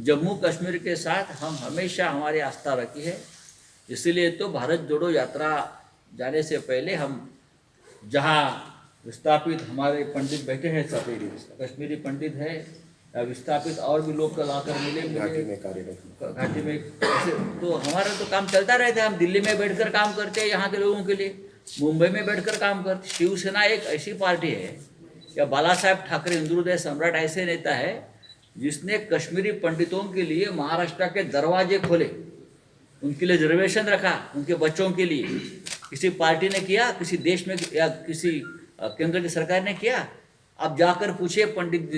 जम्मू कश्मीर के साथ हम हमेशा हमारी आस्था रखी है। इसीलिए तो भारत जोड़ो यात्रा जाने से पहले हम जहाँ विस्थापित हमारे पंडित बैठे हैं, सब कश्मीरी पंडित है, विस्थापित और भी लोग कल आकर मिले घाटी में तो हमारा तो काम चलता रहता है। हम दिल्ली में बैठकर काम करते हैं यहाँ के लोगों के लिए, मुंबई में बैठकर काम करते। शिवसेना एक ऐसी पार्टी है या बाला साहेब ठाकरे हिंदू सम्राट ऐसे नेता है जिसने कश्मीरी पंडितों के लिए महाराष्ट्र के दरवाजे खोले, उनके लिए रिजर्वेशन रखा, उनके बच्चों के लिए। किसी पार्टी ने किया, किसी देश में या किसी केंद्र की सरकार ने किया? अब जाकर पूछिए पंडित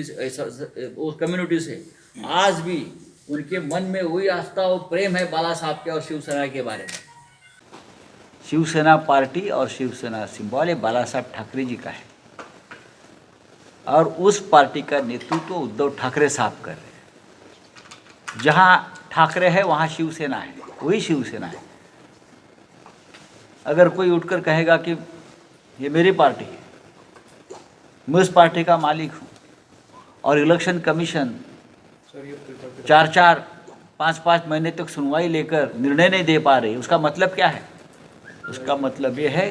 उस कम्युनिटी से, आज भी उनके मन में वही आस्था और प्रेम है बाला साहब के और शिवसेना के बारे में। शिवसेना पार्टी और शिवसेना सिंबल बाला साहब ठाकरे जी का है और उस पार्टी का नेतृत्व उद्धव ठाकरे साहब कर रहे हैं। जहाँ ठाकरे है वहाँ शिवसेना है, वही शिवसेना है। अगर कोई उठकर कहेगा कि ये मेरी पार्टी है, मैं उस पार्टी का मालिक हूँ और इलेक्शन कमीशन 4-4, 5-5 महीने तक सुनवाई लेकर निर्णय नहीं दे पा रही, उसका मतलब क्या है? उसका मतलब ये है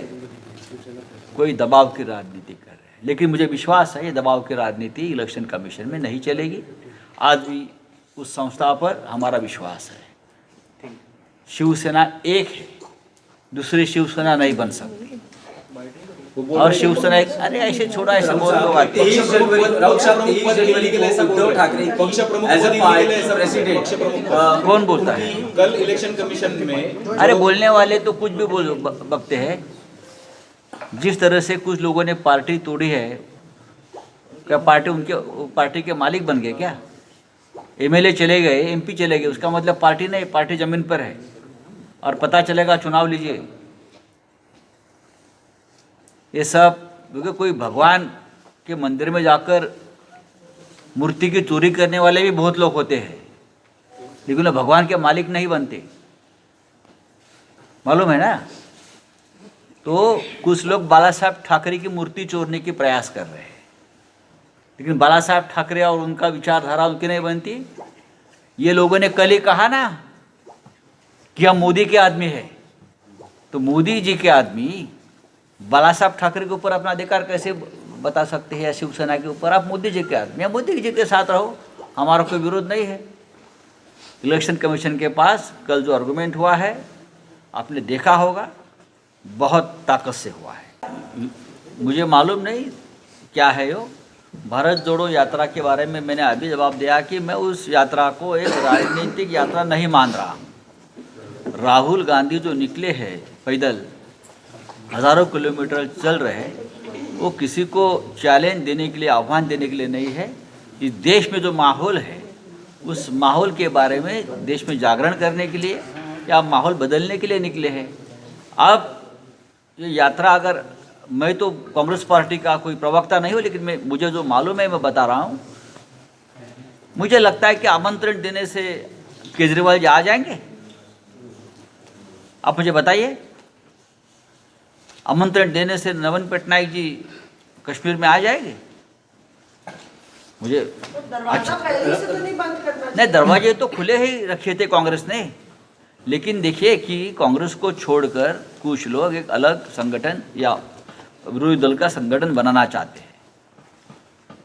कोई दबाव की राजनीति कर रहे हैं। लेकिन मुझे विश्वास है ये दबाव की राजनीति इलेक्शन कमीशन में नहीं चलेगी। आज भी उस संस्था पर हमारा विश्वास है। शिवसेना एक है, दूसरी शिवसेना नहीं बन सकती। और शिवसेना एक, अरे ऐसे छोड़ा, ऐसे बोल दो बात। कौन बोलता है? कल इलेक्शन कमीशन में अरे बोलने वाले तो कुछ भी बोल बकते हैं। जिस तरह से कुछ लोगों ने पार्टी तोड़ी है, क्या पार्टी उनके पार्टी के मालिक बन गए क्या? एमएलए चले गए, एमपी चले गए, उसका मतलब पार्टी नहीं, पार्टी जमीन पर है। और पता चलेगा, चुनाव लीजिए। ये सब क्योंकि कोई भगवान के मंदिर में जाकर मूर्ति की चोरी करने वाले भी बहुत लोग होते हैं, लेकिन भगवान के मालिक नहीं बनते, मालूम है ना? तो कुछ लोग बाला साहब ठाकरे की मूर्ति चोरने की प्रयास कर रहे हैं, लेकिन बाला साहब ठाकरे और उनका विचारधारा उनकी नहीं बनती। ये लोगों ने कल ही कहा ना कि हम मोदी के आदमी है, तो मोदी जी के आदमी बाला साहब ठाकरे के ऊपर अपना अधिकार कैसे बता सकते हैं? या शिवसेना के ऊपर? आप मोदी जी के आदमी, या मोदी जी के साथ रहो, हमारा कोई विरोध नहीं है। इलेक्शन कमीशन के पास कल जो आर्गूमेंट हुआ है आपने देखा होगा, बहुत ताकत से हुआ है। मुझे मालूम नहीं क्या है यो भारत जोड़ो यात्रा के बारे में। मैंने अभी जवाब दिया कि मैं उस यात्रा को एक राजनीतिक यात्रा नहीं मान रहा। राहुल गांधी जो निकले हैं पैदल, हज़ारों किलोमीटर चल रहे हैं, वो किसी को चैलेंज देने के लिए, आह्वान देने के लिए नहीं है। इस देश में जो माहौल है, उस माहौल के बारे में देश में जागरण करने के लिए या माहौल बदलने के लिए निकले हैं। अब ये यात्रा, अगर मैं तो कांग्रेस पार्टी का कोई प्रवक्ता नहीं हूँ, लेकिन मुझे जो मालूम है मैं बता रहा हूँ। मुझे लगता है कि आमंत्रण देने से केजरीवाल जी आ जाएंगे। आप मुझे बताइए, आमंत्रण देने से नवीन पटनायक जी कश्मीर में आ जाएंगे? मुझे दरवाजा पहले से तो नहीं बंद करना? नहीं, दरवाजे तो खुले ही रखे थे कांग्रेस ने, लेकिन देखिए कि कांग्रेस को छोड़कर कुछ लोग एक अलग संगठन या विरोधी दल का संगठन बनाना चाहते हैं।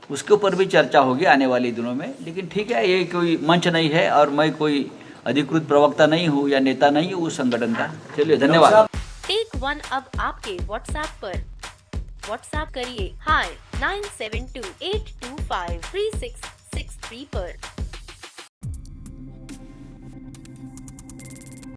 उसके ऊपर भी चर्चा होगी आने वाले दिनों में। लेकिन ठीक है, ये कोई मंच नहीं है और मैं कोई अधिकृत प्रवक्ता नहीं हूँ या नेता नहीं हूँ उस संगठन का। चलिए, धन्यवाद। टेक वन अब आपके व्हाट्सएप पर। व्हाट्सएप करिए हाय 9728253663 पर।